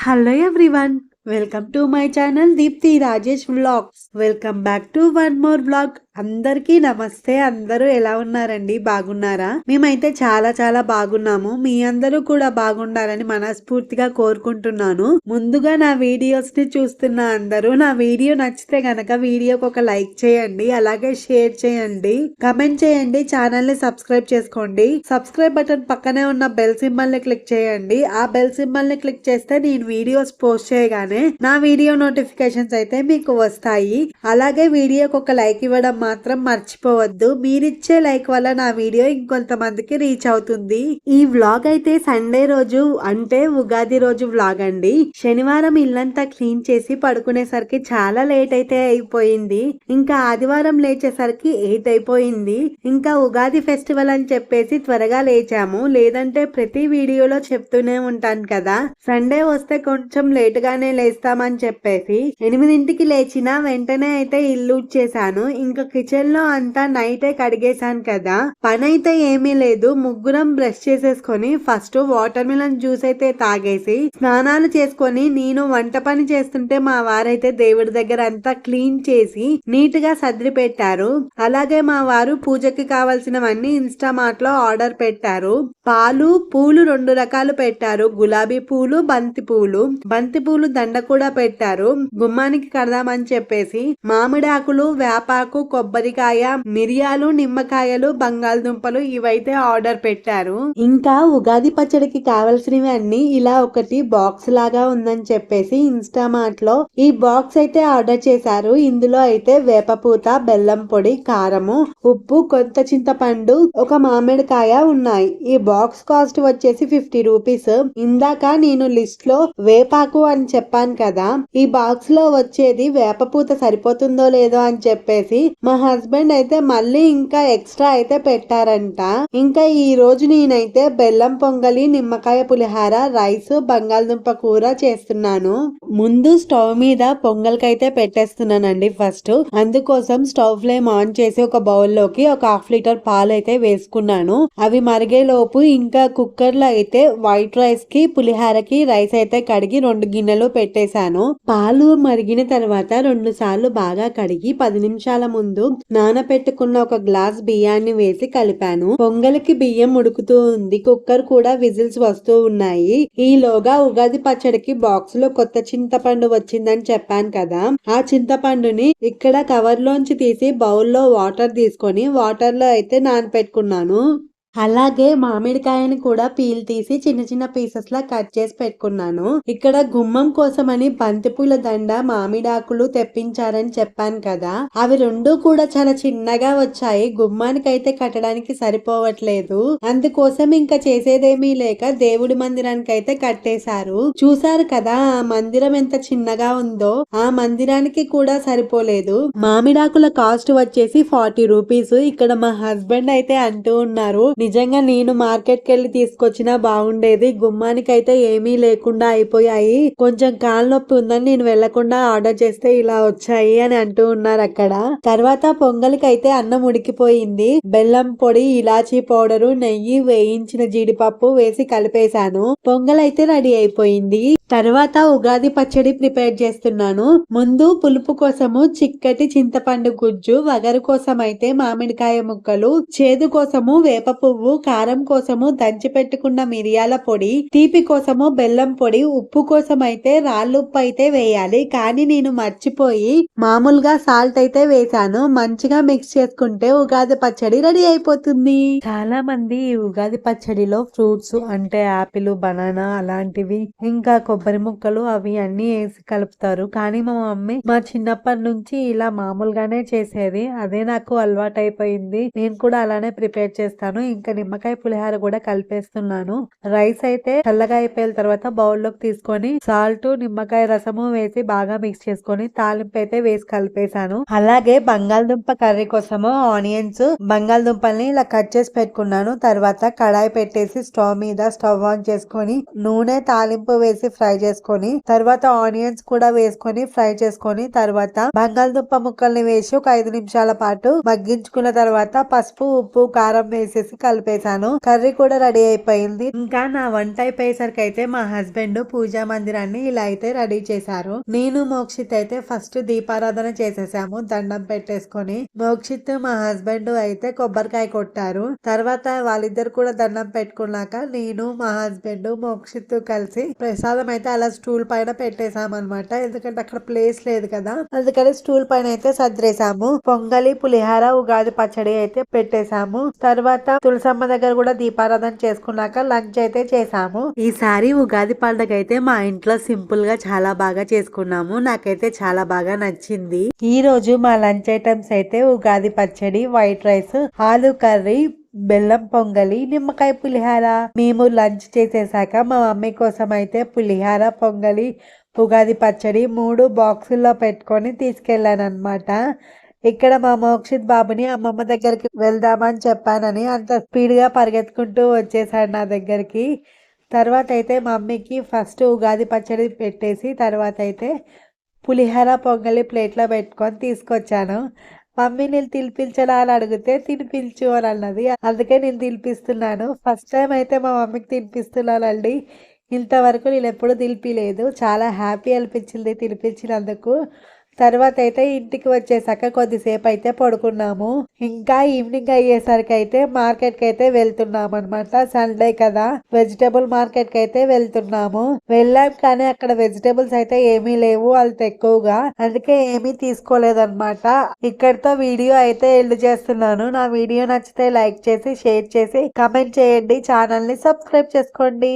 Hello everyone, welcome to my channel Deepti Rajesh vlogs. Welcome back to one more vlog. అందరికీ నమస్తే. అందరూ ఎలా ఉన్నారండి? బాగున్నారా? మేమైతే చాలా చాలా బాగున్నాము. మీ అందరూ కూడా బాగుండాలని మనస్ఫూర్తిగా కోరుకుంటున్నాను. ముందుగా నా వీడియోస్ ని చూస్తున్న అందరూ నా వీడియో నచ్చితే గనక వీడియోకి ఒక లైక్ చేయండి, అలాగే షేర్ చేయండి, కమెంట్ చేయండి, ఛానల్ ని సబ్స్క్రైబ్ చేసుకోండి. సబ్స్క్రైబ్ బటన్ పక్కనే ఉన్న బెల్ సింబల్ ని క్లిక్ చేయండి. ఆ బెల్ సింబల్ ని క్లిక్ చేస్తే నేను వీడియోస్ పోస్ట్ చేయగానే నా వీడియో నోటిఫికేషన్స్ అయితే మీకు వస్తాయి. అలాగే వీడియోకి ఒక లైక్ ఇవ్వడం మాత్రం మర్చిపోవద్దు. మీరిచ్చే లైక్ వల్ల నా వీడియో ఇంకొంతమందికి రీచ్ అవుతుంది. ఈ వ్లాగ్ అయితే సండే రోజు అంటే ఉగాది రోజు వ్లాగ్ అండి. శనివారం ఇల్లంతా క్లీన్ చేసి పడుకునేసరికి చాలా లేట్ అయితే అయిపోయింది. ఇంకా ఆదివారం లేచేసరికి 8 అయిపోయింది. ఇంకా ఉగాది ఫెస్టివల్ అని చెప్పేసి త్వరగా లేచాము. లేదంటే ప్రతి వీడియోలో చెప్తూనే ఉంటాను కదా, సండే వస్తే కొంచెం లేట్ గానే లేస్తామని చెప్పేసి 8ంటికి లేచిన వెంటనే అయితే ఇల్లు చేశాను. ఇంకా కిచెన్ లో అంతా నైటే కడిగేశాను కదా. పని అయితే ఏమీ లేదు. ముగ్గురం బ్రష్ చేసేసుకొని ఫస్ట్ వాటర్ మిలన్ జ్యూస్ అయితే తాగేసి స్నానాలు చేసుకొని నేను వంట పని చేస్తుంటే మా వారైతే దేవుడి దగ్గర అంతా క్లీన్ చేసి నీట్ గా సర్ది పెట్టారు. అలాగే మా వారు పూజకి కావాల్సినవన్నీ ఇన్స్టామార్ట్ లో ఆర్డర్ పెట్టారు. పాలు, పూలు 2 రకాలు పెట్టారు. గులాబీ పూలు, బంతి పూలు. బంతి పూలు దండ కూడా పెట్టారు గుమ్మానికి కడదామని చెప్పేసి. మామిడి ఆకులు, వేపాకు, కొబ్బరికాయ, మిరియాలు, నిమ్మకాయలు, బంగాళదుంపలు ఇవైతే ఆర్డర్ పెట్టారు. ఇంకా ఉగాది పచ్చడికి కావలసినవి అన్ని ఇలా ఒకటి బాక్స్ లాగా ఉందని చెప్పేసి ఇన్స్టామార్ట్ లో ఈ బాక్స్ అయితే ఆర్డర్ చేశారు. ఇందులో అయితే వేపపూత, బెల్లం పొడి, కారము, ఉప్పు, కొత్త చింతపండు, ఒక మామిడికాయ ఉన్నాయి. ఈ బాక్స్ కాస్ట్ వచ్చేసి 50 రూపీస్. ఇందాక నేను లిస్ట్ లో వేపాకు అని చెప్పాను కదా, ఈ బాక్స్ లో వచ్చేది వేపపూత సరిపోతుందో లేదో అని చెప్పేసి మా హస్బెండ్ అయితే మళ్ళీ ఇంకా ఎక్స్ట్రా అయితే పెట్టారంట. ఇంకా ఈ రోజు నేనైతే బెల్లం పొంగలి, నిమ్మకాయ పులిహార, రైస్, బంగాళదుంప కూర చేస్తున్నాను. ముందు స్టవ్ మీద పొంగల్కైతే పెట్టేస్తున్నానండి. ఫస్ట్ అందుకోసం స్టవ్ ఫ్లేమ్ ఆన్ చేసి ఒక బౌల్ లోకి ఒక 1/2 లీటర్ పాలు అయితే వేసుకున్నాను. అవి మరిగే లోపు ఇంకా కుక్కర్ లో అయితే వైట్ రైస్ కి, పులిహారకి రైస్ అయితే కడిగి 2 గిన్నెలు పెట్టేశాను. పాలు మరిగిన తర్వాత 2 సార్లు బాగా కడిగి 10 నిమిషాల ముందు నానపెట్టుకున్న ఒక గ్లాస్ బియ్యాన్ని వేసి కలిపాను. పొంగలికి బియ్యం ఉడుకుతూ ఉంది. కుక్కర్ కూడా విజిల్స్ వస్తూ ఉన్నాయి. ఈలోగా ఉగాది పచ్చడికి బాక్స్ లో కొత్త చింతపండు వచ్చిందని చెప్పాను కదా, ఆ చింతపండుని ఇక్కడ కవర్ లోంచి తీసి బౌల్లో వాటర్ తీసుకొని వాటర్ లో అయితే నానపెట్టుకున్నాను. అలాగే మామిడికాయని కూడా పీల్ తీసి చిన్న చిన్న పీసెస్ లా కట్ చేసి పెట్టుకున్నాను. ఇక్కడ గుమ్మం కోసమని బంతిపూల దండ, మామిడాకులు తెప్పించారని చెప్పాను కదా, అవి 2 కూడా చాలా చిన్నగా వచ్చాయి. గుమ్మానికైతే కట్టడానికి సరిపోవట్లేదు. అందుకోసం ఇంకా చేసేదేమీ లేక దేవుడి మందిరానికి అయితే కట్టేశారు. చూసారు కదా ఆ మందిరం ఎంత చిన్నగా ఉందో. ఆ మందిరానికి కూడా సరిపోలేదు. మామిడాకుల కాస్ట్ వచ్చేసి 40 రూపీస్. ఇక్కడ మా హస్బెండ్ అయితే అంటూ ఉన్నారు, నిజంగా నేను మార్కెట్ కి వెళ్ళి తీసుకొచ్చినా బాగుండేది, గుమ్మానికి అయితే ఏమీ లేకుండా అయిపోయాయి, కొంచెం కాలు నొప్పి ఉందని నేను వెళ్లకుండా ఆర్డర్ చేస్తే ఇలా వచ్చాయి అని అంటూ ఉన్నారు అక్కడ. తర్వాత పొంగలికి అయితే అన్నం ఉడికిపోయింది. బెల్లం పొడి, ఇలాచీ పౌడరు, నెయ్యి, వేయించిన జీడిపప్పు వేసి కలిపేశాను. పొంగల్ అయితే రెడీ అయిపోయింది. తర్వాత ఉగాది పచ్చడి ప్రిపేర్ చేస్తున్నాను. ముందు పులుపు కోసము చిక్కటి చింతపండు గుజ్జు, వగరు కోసం అయితే మామిడికాయ ముక్కలు, చేదు కోసము వేప పువ్వు, కారం కోసము దంచి పెట్టుకున్న మిరియాల పొడి, తీపి కోసము బెల్లం పొడి, ఉప్పు కోసం అయితే రాళ్ళుప్పు అయితే వేయాలి. కానీ నేను మర్చిపోయి మామూలుగా సాల్ట్ అయితే వేసాను. మంచిగా మిక్స్ చేసుకుంటే ఉగాది పచ్చడి రెడీ అయిపోతుంది. చాలా మంది ఈ ఉగాది పచ్చడిలో ఫ్రూట్స్ అంటే ఆపిల్, బనానా అలాంటివి, ఇంకా కొబ్బరి ముక్కలు అవి అన్ని వేసి కలుపుతారు. కానీ మా మమ్మీ మా చిన్నప్పటి నుంచి ఇలా మామూలుగానే చేసేది. అదే నాకు అలవాటు అయిపోయింది. నేను కూడా అలానే ప్రిపేర్ చేస్తాను. ఇంకా నిమ్మకాయ పులిహార కూడా కలిపేస్తున్నాను. రైస్ అయితే చల్లగా అయిపోయిన తర్వాత బౌల్లోకి తీసుకొని సాల్ట్, నిమ్మకాయ రసము వేసి బాగా మిక్స్ చేసుకొని తాలింపు అయితే వేసి కలిపేశాను. అలాగే బంగాళదుంప కర్రీ కోసము ఆనియన్స్, బంగాళదుంపల్ని ఇలా కట్ చేసి పెట్టుకున్నాను. తర్వాత కడాయి పెట్టేసి స్టవ్ మీద స్టవ్ ఆన్ చేసుకొని నూనె, తాలింపు వేసి ఫ్రై చేసుకొని తర్వాత ఆనియన్స్ కూడా వేసుకొని ఫ్రై చేసుకొని తర్వాత బంగాళదుంప ముక్కల్ని వేసి ఒక 5 నిమిషాల పాటు మగ్గించుకున్న తర్వాత పసుపు, ఉప్పు, కారం వేసేసి కలిపేశాను. కర్రీ కూడా రెడీ అయిపోయింది. ఇంకా నా వంట అయిపోయేసరికి అయితే మా హస్బెండ్ పూజా మందిరాన్ని ఇలా అయితే రెడీ చేశారు. నేను మోక్షిత్ అయితే ఫస్ట్ దీపారాధన చేసేసాము దండం పెట్టేసుకొని. మోక్షిత్ మా హస్బెండ్ అయితే కొబ్బరికాయ కొట్టారు. తర్వాత వాళ్ళిద్దరు కూడా దండం పెట్టుకున్నాక నేను మా హస్బెండ్ మోక్షిత్ కలిసి ప్రసాదం అయితే అలా స్టూల్ పైన పెట్టేసాం అనమాట. ఎందుకంటే అక్కడ ప్లేస్ లేదు కదా, అందుకని స్టూల్ పైన అయితే సర్దేశాము. పొంగలి, పులిహార, ఉగాది పచ్చడి అయితే పెట్టేశాము. తర్వాత తులసమ్మ దగ్గర కూడా దీపారాధన చేసుకున్నాక లంచ్ అయితే చేసాము. ఈసారి ఉగాది పండుగ అయితే మా ఇంట్లో సింపుల్ గా చాలా బాగా చేసుకున్నాము. నాకైతే చాలా బాగా నచ్చింది. ఈ రోజు మా లంచ్ ఐటమ్స్ అయితే ఉగాది పచ్చడి, వైట్ రైస్, ఆలు కర్రీ, బెల్లం పొంగలి, నిమ్మకాయ పులిహార. మేము లంచ్ చేసేసాక మా మమ్మీ కోసం అయితే పులిహార, పొంగలి, ఉగాది పచ్చడి 3 బాక్సుల్లో పెట్టుకొని తీసుకెళ్ళాను అనమాట. ఇక్కడ మా మోక్షిత్ బాబుని అమ్మమ్మ దగ్గరికి వెళ్దామని చెప్పానని అంత స్పీడ్ గా పరిగెత్తుకుంటూ వచ్చేసాడు నా దగ్గరికి. తర్వాత అయితే మమ్మీకి ఫస్ట్ ఉగాది పచ్చడి పెట్టేసి తర్వాత అయితే పులిహార, పొంగలి ప్లేట్లో పెట్టుకొని తీసుకొచ్చాను. మమ్మీ నేను తినిపించడా అని అడిగితే తినిపించు అని అన్నది. అందుకే నేను తినిపిస్తున్నాను. ఫస్ట్ టైం అయితే మా మమ్మీకి తినిపిస్తున్నానండి. ఇంతవరకు నేను ఎప్పుడు తినిపిలేదు. చాలా హ్యాపీ అనిపించింది తినిపించినందుకు. తర్వాత అయితే ఇంటికి వచ్చేసాక కొద్దిసేపు అయితే పడుకున్నాము. ఇంకా ఈవినింగ్ అయ్యేసరికి అయితే మార్కెట్ కి అయితే వెళ్తున్నాం అనమాట. సండే కదా, వెజిటేబుల్ మార్కెట్ కి అయితే వెళ్తున్నాము. వెళ్ళాం కానీ అక్కడ వెజిటేబుల్స్ అయితే ఏమీ లేవు అంత ఎక్కువగా, అందుకే ఏమీ తీసుకోలేదన్నమాట. ఇక్కడితో వీడియో అయితే ఎండ్ చేస్తున్నాను. నా వీడియో నచ్చితే లైక్ చేసి, షేర్ చేసి, కమెంట్ చేయండి. ఛానల్ ని సబ్స్క్రైబ్ చేసుకోండి.